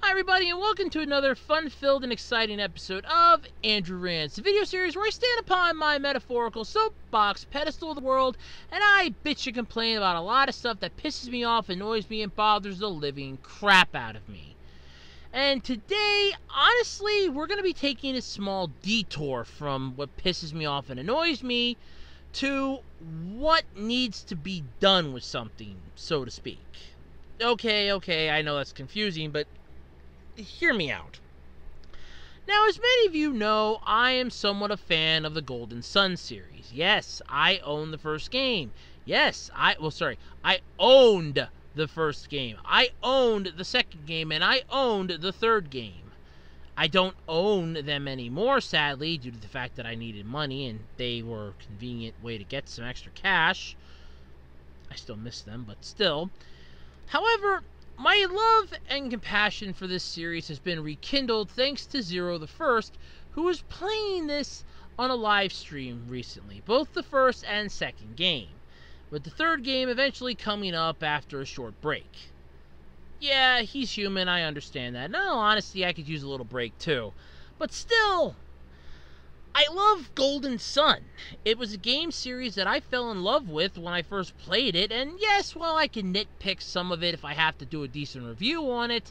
Hi everybody, and welcome to another fun-filled and exciting episode of Andrew Rants, the video series where I stand upon my metaphorical soapbox pedestal of the world and I bitch and complain about a lot of stuff that pisses me off, annoys me, and bothers the living crap out of me. And today, honestly, we're going to be taking a small detour from what pisses me off and annoys me to what needs to be done with something, so to speak. Okay, I know that's confusing, but hear me out. Now, as many of you know, I am somewhat a fan of the Golden Sun series. Yes, I own the first game. Yes, I owned the first game. I owned the second game, and I owned the third game. I don't own them anymore, sadly, due to the fact that I needed money, and they were a convenient way to get some extra cash. I still miss them, but still. However, my love and compassion for this series has been rekindled thanks to Zero the First, who was playing this on a live stream recently, both the first and second game, with the third game eventually coming up after a short break. Yeah, he's human, I understand that. No, honestly, I could use a little break too. But still, I love Golden Sun. It was a game series that I fell in love with when I first played it, and yes, while I can nitpick some of it if I have to do a decent review on it,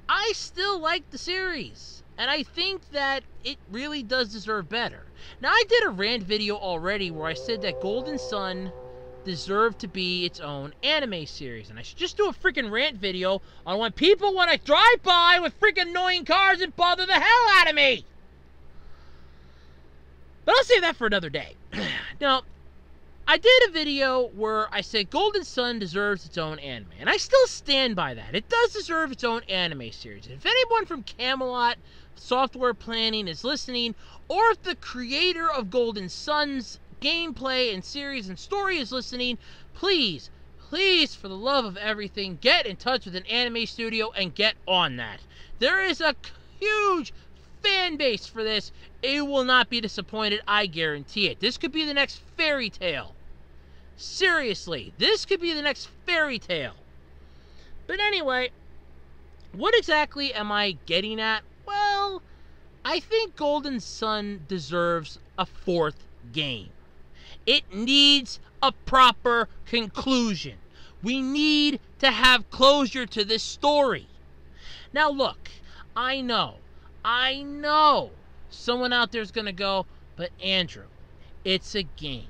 I still like the series, and I think that it really does deserve better. Now, I did a rant video already where I said that Golden Sun deserved to be its own anime series, and I should just do a freaking rant video on when people want to drive by with freaking annoying cars and bother the hell out of me! But I'll save that for another day. Now, I did a video where I said Golden Sun deserves its own anime, and I still stand by that. It does deserve its own anime series. If anyone from Camelot Software Planning is listening, or if the creator of Golden Sun's gameplay and series and story is listening, please, for the love of everything, get in touch with an anime studio and get on that. There is a huge fan base for this. You will not be disappointed, I guarantee it. This could be the next fairy tale. Seriously, this could be the next fairy tale. But anyway, what exactly am I getting at? Well, I think Golden Sun deserves a fourth game. It needs a proper conclusion. We need to have closure to this story. Now look, I know someone out there is going to go, but Andrew, it's a game.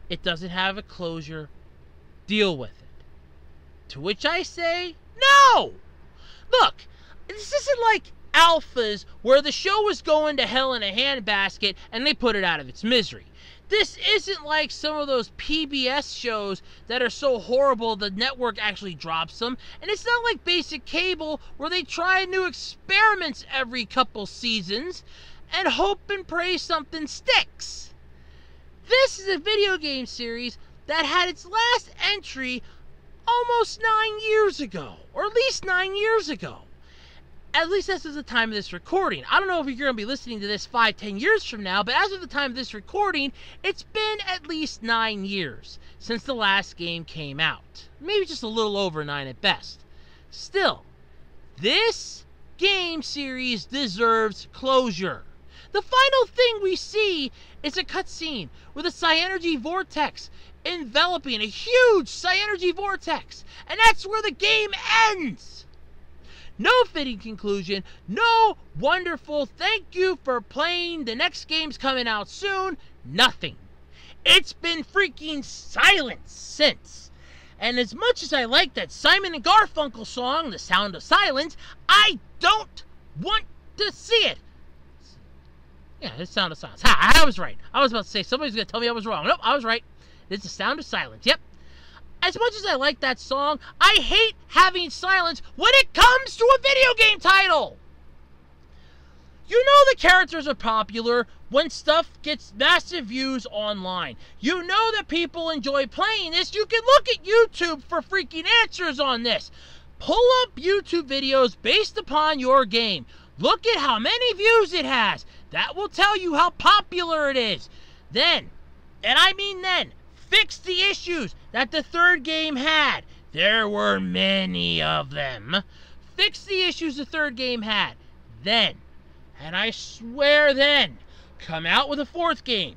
It doesn't have a closure. Deal with it. To which I say, no! Look, this isn't like Alphas where the show was going to hell in a handbasket and they put it out of its misery. This isn't like some of those PBS shows that are so horrible the network actually drops them. And it's not like basic cable where they try new experiments every couple seasons and hope and pray something sticks. This is a video game series that had its last entry almost 9 years ago, or at least 9 years ago. At least as of the time of this recording. I don't know if you're going to be listening to this 5-10 years from now, but as of the time of this recording, it's been at least 9 years since the last game came out. Maybe just a little over 9 at best. Still, this game series deserves closure. The final thing we see is a cutscene with a Psy-Energy vortex enveloping a huge Psy-Energy vortex, and that's where the game ends. No fitting conclusion, no wonderful thank you for playing, the next game's coming out soon, nothing. It's been freaking silent since. And as much as I like that Simon and Garfunkel song, The Sound of Silence, I don't want to see it. Yeah, it's The Sound of Silence. Ha, I was right. I was about to say, somebody's going to tell me I was wrong. Nope, I was right. It's The Sound of Silence. Yep. As much as I like that song, I hate having silence when it comes to a video game title. You know the characters are popular when stuff gets massive views online. You know that people enjoy playing this. You can look at YouTube for freaking answers on this. Pull up YouTube videos based upon your game. Look at how many views it has. That will tell you how popular it is. Then, and I mean then, fix the issues that the third game had. There were many of them. fix the issues the third game had. Then, and I swear then, come out with a fourth game.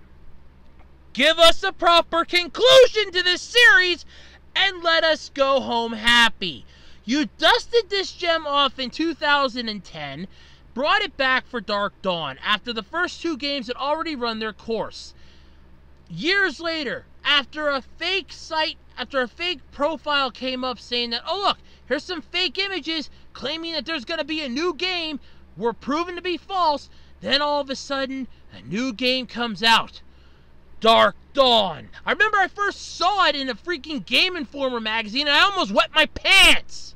Give us a proper conclusion to this series and let us go home happy. You dusted this gem off in 2010, brought it back for Dark Dawn after the first two games had already run their course. Years later, after a fake profile came up saying that, oh look, here's some fake images claiming that there's going to be a new game, were proven to be false, then all of a sudden, a new game comes out. Dark Dawn. I remember I first saw it in a freaking Game Informer magazine and I almost wet my pants.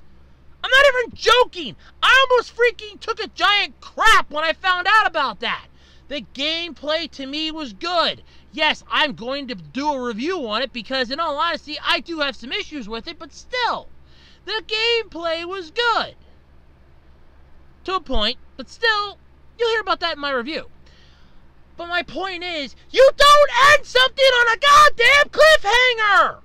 I'm not even joking. I almost freaking took a giant crap when I found out about that. The gameplay to me was good. Yes, I'm going to do a review on it because in all honesty, I do have some issues with it, but still, the gameplay was good. To a point, but still, you'll hear about that in my review. But my point is, you don't end something on a goddamn cliffhanger!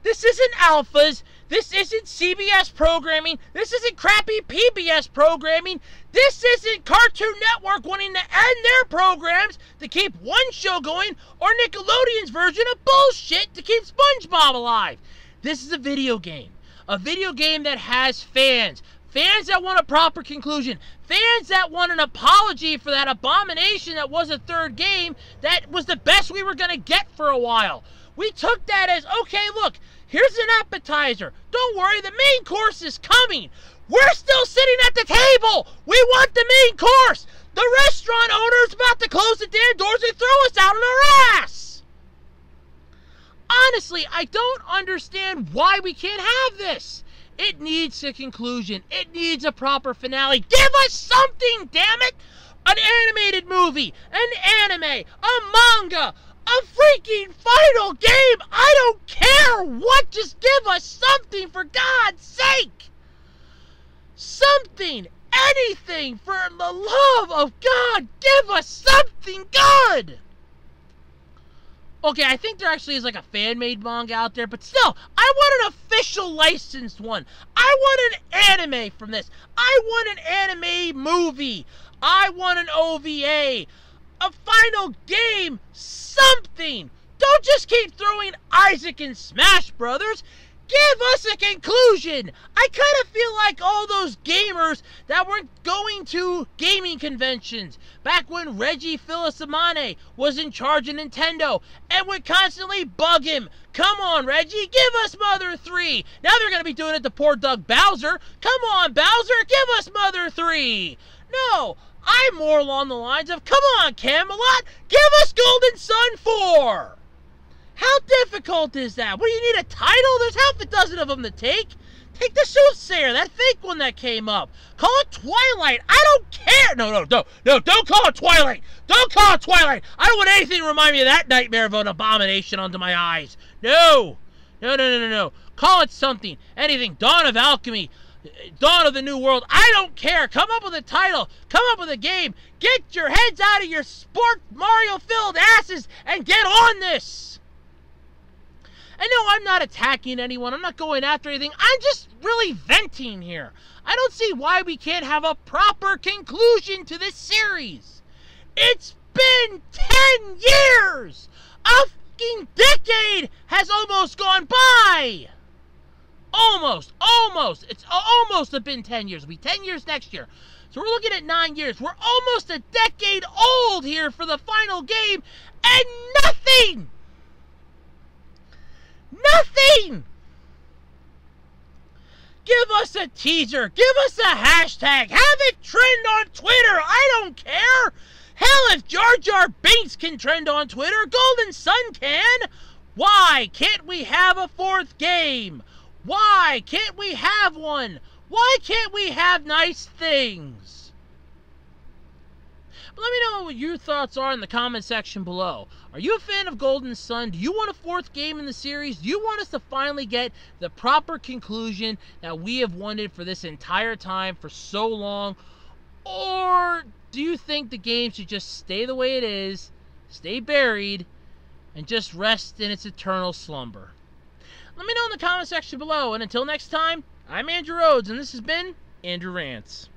This isn't alphas. This isn't CBS programming. This isn't crappy PBS programming. This isn't Cartoon Network wanting to end their programs to keep one show going, or Nickelodeon's version of bullshit to keep SpongeBob alive. This is a video game. A video game that has fans. Fans that want a proper conclusion. Fans that want an apology for that abomination that was a third game that was the best we were going to get for a while. We took that as, okay, look, here's an appetizer. Don't worry, the main course is coming. We're still sitting at the table. We want the main course. The restaurant owner's about to close the damn doors and throw us out on our ass. Honestly, I don't understand why we can't have this. It needs a conclusion. It needs a proper finale. Give us something, damn it! An animated movie, an anime, a manga, a freaking final game! I don't care what! Just give us something, for God's sake! Something! Anything! For the love of God! Give us something good! Okay, I think there actually is like a fan-made manga out there, but still, I want an official licensed one. I want an anime from this. I want an anime movie. I want an OVA. A final game. Something. Don't just keep throwing Isaac and Smash Brothers. Give us a conclusion. I kind of feel like all those gamers that weren't going to gaming conventions back when Reggie Fils-Aimé was in charge of Nintendo and would constantly bug him. Come on, Reggie, give us Mother 3. Now they're going to be doing it to poor Doug Bowser. Come on, Bowser, give us Mother 3. No, I'm more along the lines of, come on, Camelot, give us Golden Sun 4. How difficult is that? What, do you need a title? There's half a dozen of them to take. Take the Soothsayer, that fake one that came up. Call it Twilight. I don't care. No, don't call it Twilight. Don't call it Twilight. I don't want anything to remind me of that nightmare of an abomination under my eyes. No. Call it something. Anything. Dawn of Alchemy. Dawn of the New World. I don't care. Come up with a title. Come up with a game. Get your heads out of your sport Mario-filled asses and get on this. And no, I'm not attacking anyone. I'm not going after anything. I'm just really venting here. I don't see why we can't have a proper conclusion to this series. It's been 10 years! A fucking decade has almost gone by! Almost. It's almost been 10 years. It'll be 10 years next year. So we're looking at 9 years. We're almost a decade old here for the final game, and nothing! Nothing! Give us a teaser. Give us a hashtag. Have it trend on Twitter. I don't care. Hell, if Jar Jar Binks can trend on Twitter, Golden Sun can. Why can't we have a fourth game? Why can't we have one? Why can't we have nice things? But let me know what your thoughts are in the comment section below. Are you a fan of Golden Sun? Do you want a fourth game in the series? Do you want us to finally get the proper conclusion that we have wanted for this entire time, for so long? Or do you think the game should just stay the way it is, stay buried, and just rest in its eternal slumber? Let me know in the comment section below, and until next time, I'm Andrew Rhodes, and this has been Andrew Rants.